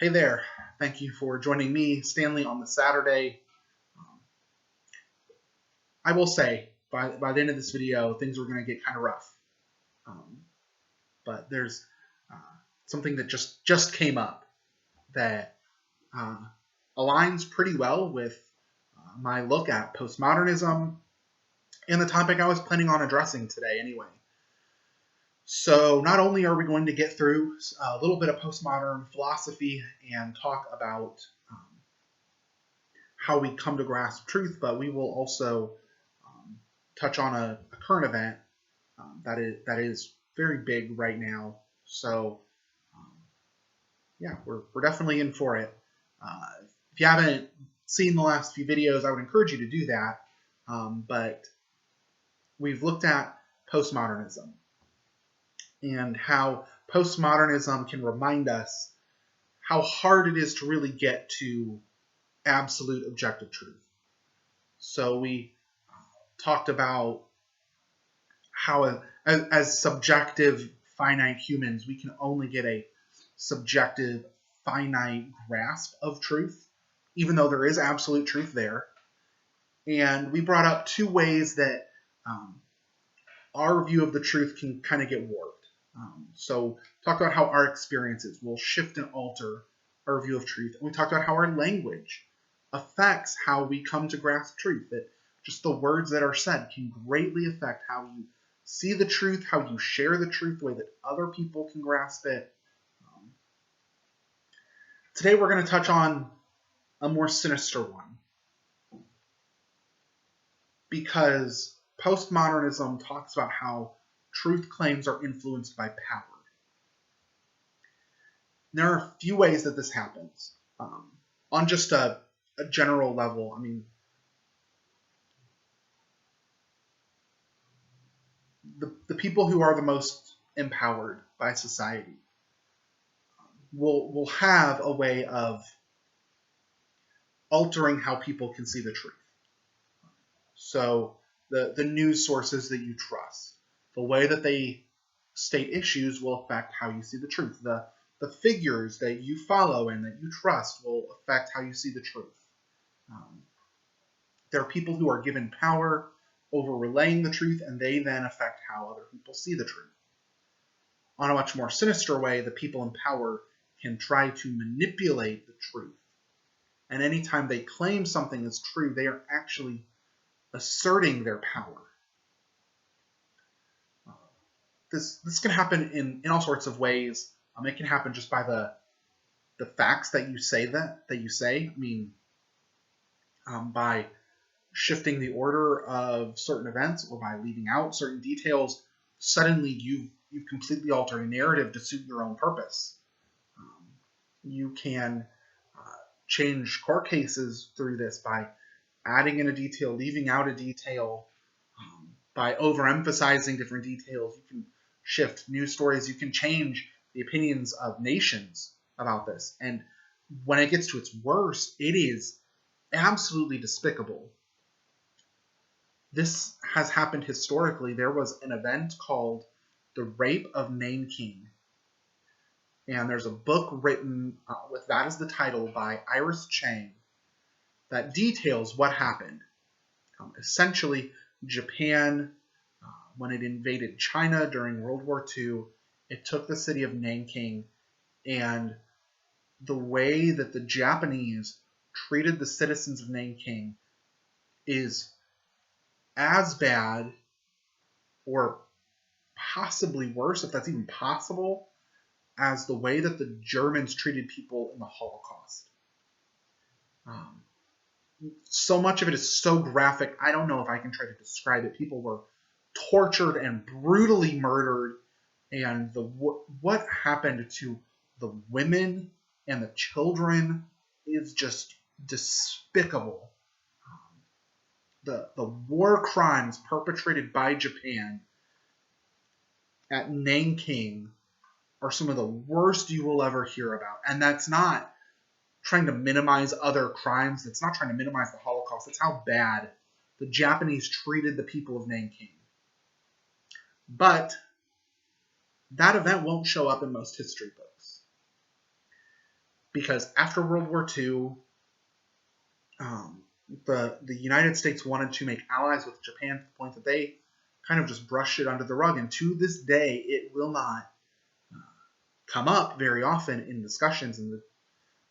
Hey there. Thank you for joining me, Stanley, on the Saturday. Um, I will say, by the end of this video, things are going to get kind of rough. Um, but there's uh, something that just came up that uh, aligns pretty well with my look at postmodernism and the topic I was planning on addressing today anyway. So not only are we going to get through a little bit of postmodern philosophy and talk about how we come to grasp truth, but we will also touch on a current event that is very big right now. So yeah, we're definitely in for it. If you haven't seen the last few videos, I would encourage you to do that. But we've looked at postmodernism and how postmodernism can remind us how hard it is to really get to absolute objective truth. So we talked about how as subjective finite humans, we can only get a subjective finite grasp of truth, even though there is absolute truth there. And we brought up two ways that our view of the truth can kind of get warped. So talked about how our experiences will shift and alter our view of truth. And we talked about how our language affects how we come to grasp truth, that just the words that are said can greatly affect how you see the truth, how you share the truth, the way that other people can grasp it. Today we're going to touch on a more sinister one, because postmodernism talks about how truth claims are influenced by power. There are a few ways that this happens. On just a general level, I mean, the people who are the most empowered by society will have a way of altering how people can see the truth. So the news sources that you trust, the way that they state issues will affect how you see the truth. The figures that you follow and that you trust will affect how you see the truth. There are people who are given power over relaying the truth, and they then affect how other people see the truth. On a much more sinister way, the people in power can try to manipulate the truth. And anytime they claim something is true, they are actually asserting their power. This can happen in all sorts of ways. It can happen just by the facts that you say that you say. I mean, by shifting the order of certain events or by leaving out certain details, suddenly you've completely altered a narrative to suit your own purpose. You can change court cases through this by adding in a detail, leaving out a detail, by overemphasizing different details. You can shift news stories. You can change the opinions of nations about this. And when it gets to its worst, it is absolutely despicable. This has happened historically. There was an event called the Rape of Nanking. And there's a book written with that as the title by Iris Chang that details what happened. Essentially, Japan, when it invaded China during World War II, it took the city of Nanking, and the way that the Japanese treated the citizens of Nanking is as bad, or possibly worse, if that's even possible, as the way that the Germans treated people in the Holocaust. So much of it is so graphic, I don't know if I can try to describe it. People were tortured and brutally murdered, and what happened to the women and the children is just despicable. The war crimes perpetrated by Japan at Nanking are some of the worst you will ever hear about. And that's not trying to minimize other crimes. That's not trying to minimize the Holocaust. That's how bad the Japanese treated the people of Nanking. But that event won't show up in most history books. because after World War II, the United States wanted to make allies with Japan to the point that they kind of just brushed it under the rug. And to this day, it will not come up very often in discussions, and the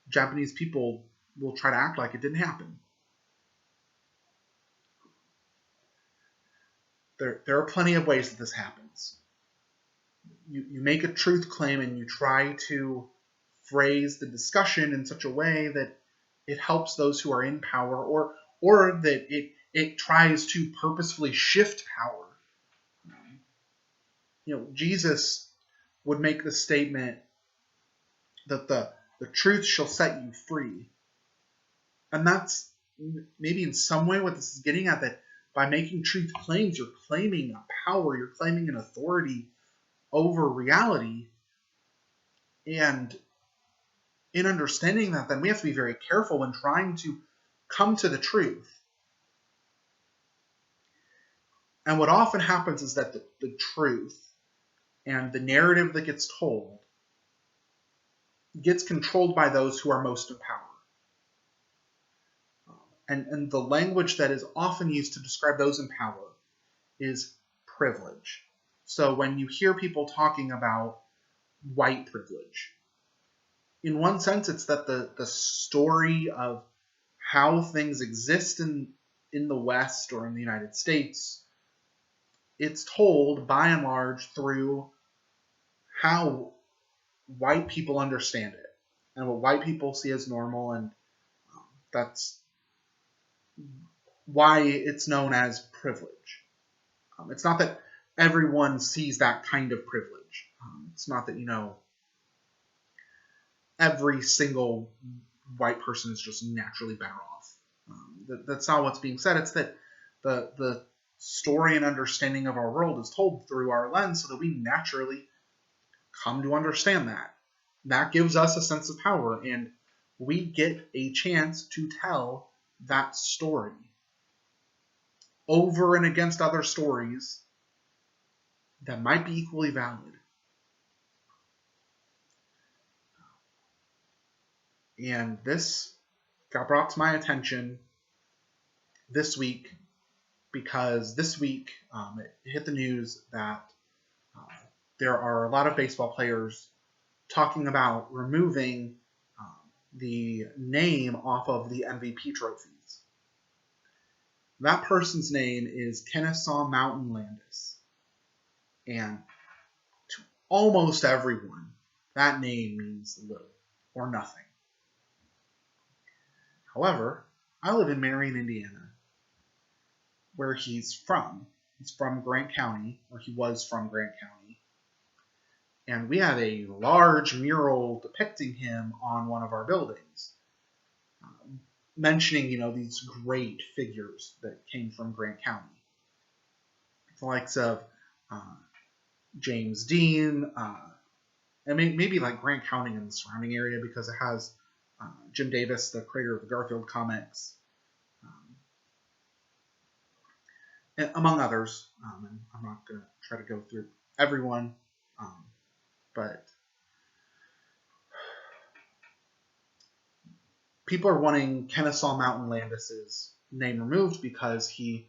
Japanese people will try to act like it didn't happen. There are plenty of ways that this happens. You make a truth claim and you try to phrase the discussion in such a way that it helps those who are in power, or that it tries to purposefully shift power. Jesus would make the statement that the truth shall set you free. And that's maybe in some way what this is getting at, that by making truth claims, you're claiming a power, you're claiming an authority over reality. And in understanding that, then we have to be very careful when trying to come to the truth. And what often happens is that the truth and the narrative that gets told gets controlled by those who are most in power. And the language that is often used to describe those in power is privilege. So when you hear people talking about white privilege, in one sense, it's that the story of how things exist in the West or in the United States, it's told by and large through how white people understand it and what white people see as normal, and that's why it's known as privilege. It's not that everyone sees that kind of privilege. It's not that, every single white person is just naturally better off. That's not what's being said. It's that the story and understanding of our world is told through our lens so that we naturally come to understand that. That gives us a sense of power, and we get a chance to tell that story over and against other stories that might be equally valid. And this got brought to my attention this week because this week it hit the news that there are a lot of baseball players talking about removing the name off of the MVP trophies. That person's name is Kennesaw Mountain Landis. And to almost everyone, that name means little or nothing. However, I live in Marion, Indiana, where he's from. He's from Grant County, or he was from Grant County. And we have a large mural depicting him on one of our buildings, mentioning, these great figures that came from Grant County. The likes of James Dean, and maybe like Grant County and the surrounding area, because it has Jim Davis, the creator of the Garfield comics, among others. And I'm not going to try to go through everyone, but people are wanting Kennesaw Mountain Landis's name removed because he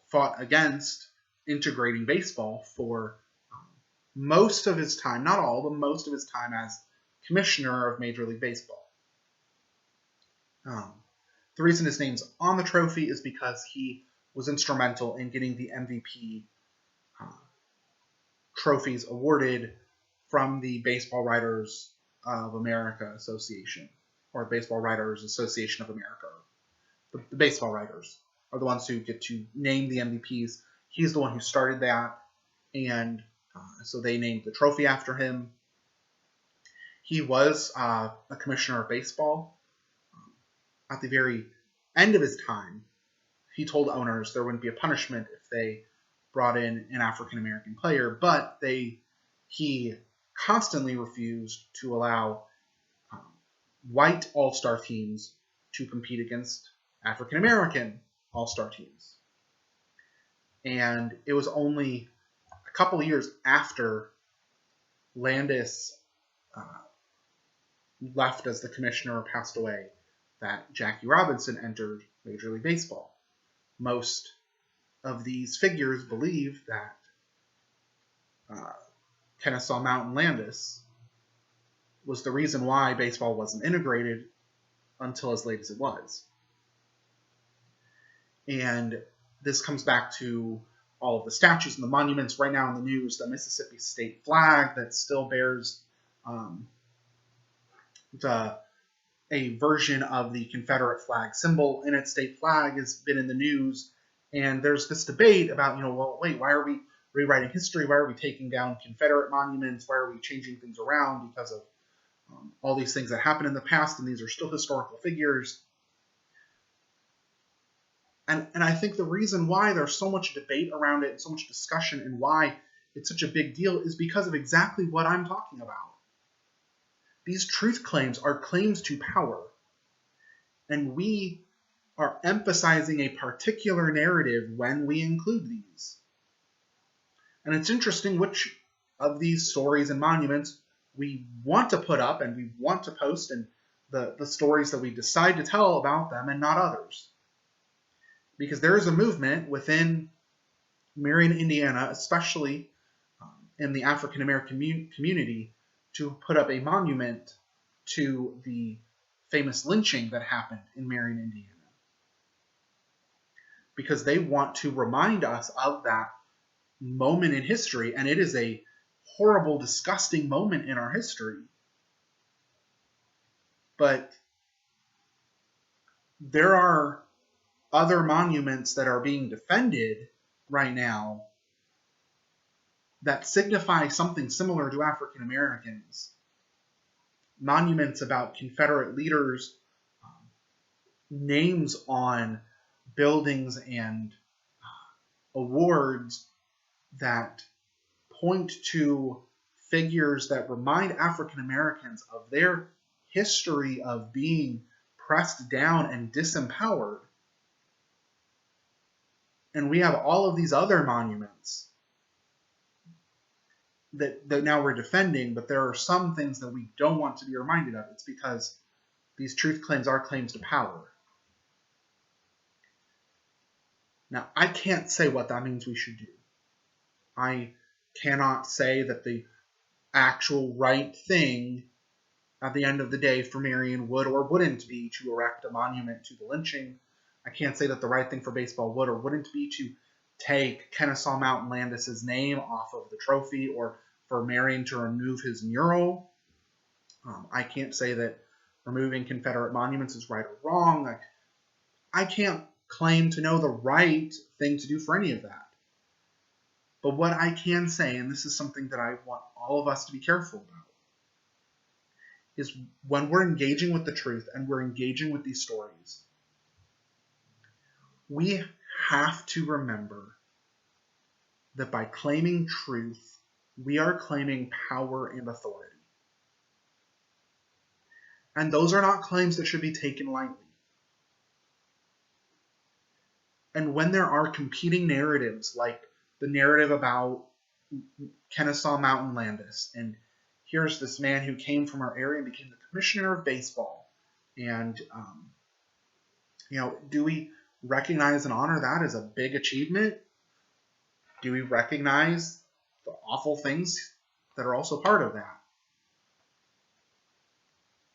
fought against integrating baseball for most of his time, not all, but most of his time as commissioner of Major League Baseball. The reason his name's on the trophy is because he was instrumental in getting the MVP trophies awarded from the Baseball Writers of America Association, or Baseball Writers Association of America. The baseball writers are the ones who get to name the MVPs. He's the one who started that, and so they named the trophy after him. He was a commissioner of baseball. At the very end of his time, he told owners there wouldn't be a punishment if they brought in an African-American player, but he constantly refused to allow white all-star teams to compete against African-American all-star teams. And it was only a couple years after Landis left as the commissioner or passed away, that Jackie Robinson entered Major League Baseball. Most of these figures believe that Kennesaw Mountain Landis was the reason why baseball wasn't integrated until as late as it was. And this comes back to all of the statues and the monuments right now in the news, the Mississippi state flag that still bears a version of the Confederate flag symbol in its state flag has been in the news. And there's this debate about, well, wait, why are we rewriting history? Why are we taking down Confederate monuments? Why are we changing things around because of all these things that happened in the past, and these are still historical figures? And I think the reason why there's so much debate around it and so much discussion and why it's such a big deal is because of exactly what I'm talking about. These truth claims are claims to power. And we are emphasizing a particular narrative when we include these. And it's interesting which of these stories and monuments we want to put up and we want to post, and the stories that we decide to tell about them and not others. Because there is a movement within Marion, Indiana, especially in the African American community, to put up a monument to the famous lynching that happened in Marion, Indiana. Because they want to remind us of that moment in history, and it is a horrible, disgusting moment in our history. But there are other monuments that are being defended right now that signify something similar to African Americans. Monuments about Confederate leaders, names on buildings and awards that point to figures that remind African Americans of their history of being pressed down and disempowered. And we have all of these other monuments that now we're defending, but there are some things that we don't want to be reminded of. It's because these truth claims are claims to power. Now, I can't say what that means we should do. I cannot say that the actual right thing at the end of the day for Marion would or wouldn't be to erect a monument to the lynching. I can't say that the right thing for baseball would or wouldn't be to take Kennesaw Mountain Landis' name off of the trophy, or for Marion to remove his mural. I can't say that removing Confederate monuments is right or wrong. I can't claim to know the right thing to do for any of that. But what I can say, and this is something that I want all of us to be careful about, is when we're engaging with the truth and we're engaging with these stories, we have to remember that by claiming truth, we are claiming power and authority. And those are not claims that should be taken lightly. And when there are competing narratives, like the narrative about Kennesaw Mountain Landis, and here's this man who came from our area and became the commissioner of baseball, and do we recognize and honor that as a big achievement? Do we recognize the awful things that are also part of that?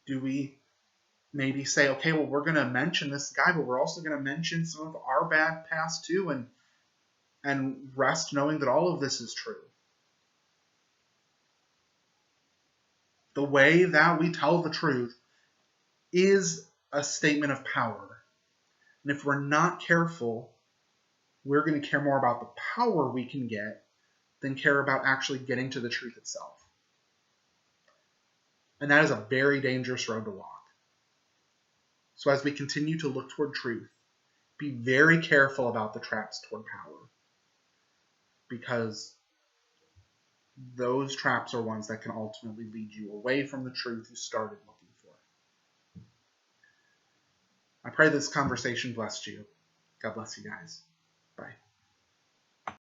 Do we maybe say, okay, well, we're going to mention this guy, but we're also going to mention some of our bad past too, and rest knowing that all of this is true? The way that we tell the truth is a statement of power. And if we're not careful, we're going to care more about the power we can get than care about actually getting to the truth itself. And that is a very dangerous road to walk. So as we continue to look toward truth, be very careful about the traps toward power, because those traps are ones that can ultimately lead you away from the truth you started looking for. I pray this conversation blessed you. God bless you guys. Bye.